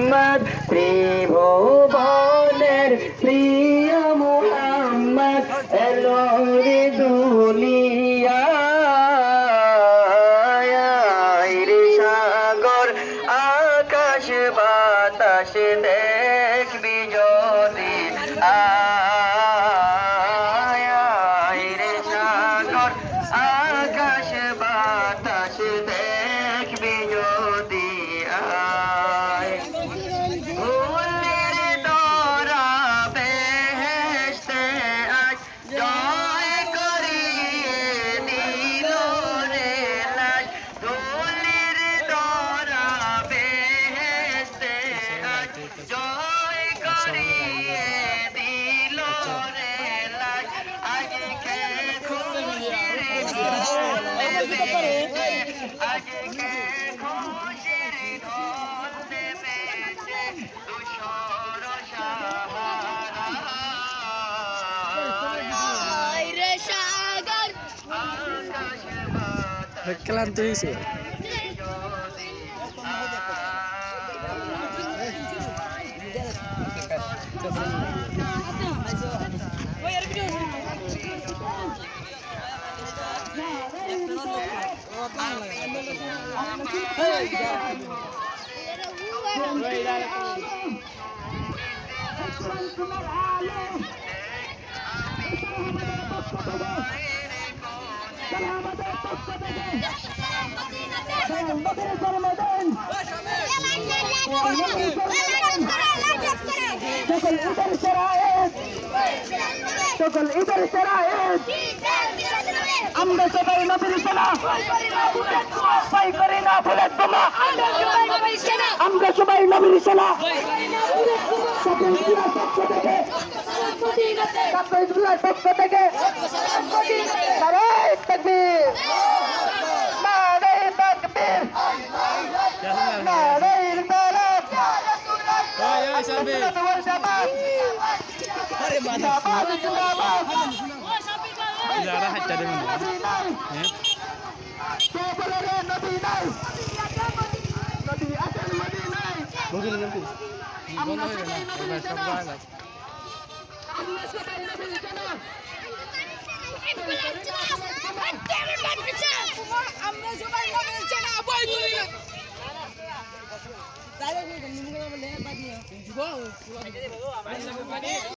মুহাম্মদ ত্রিভুবনের প্রিয় মুহাম্মদ এলো রে দুনিয়ায় রে সাগর আকাশ বাতাস দেখবি যদি আয় রে সাগর আকাশ বাতাস দেখবি যদি আয় ফুলের তোরা বেহেশতে আজ জয় করিয়ে দিল রে লাজ ফুলের তোরা বেহেশতে আজ জয় করিয়ে দিল রে লাজ আজকে খুশির ঢোল নেমেছে আজকে খুশির ঢোল নেমেছে তুষার সাহারা রে সাগর আকাশ বাতাস ক্লান্ত হয়েছে সকল ঈদের সেরায়েত আমরা সবাই নবীর সেনা ভয় করি না ভুলের বোমা আমরা সবাই নবীর সেনা সকল ঈদের পক্ষ থেকে সকল ঈদের পক্ষ থেকে নারায়ে তাকবীর নারায়ে তাকবীর নারায়ে রিসালাত যারা হাইটা দেবেন বন্ধ হয়ে গেল সব জায়গায় আমরা সবাই নবীর সেনা বই তুলি তাহলে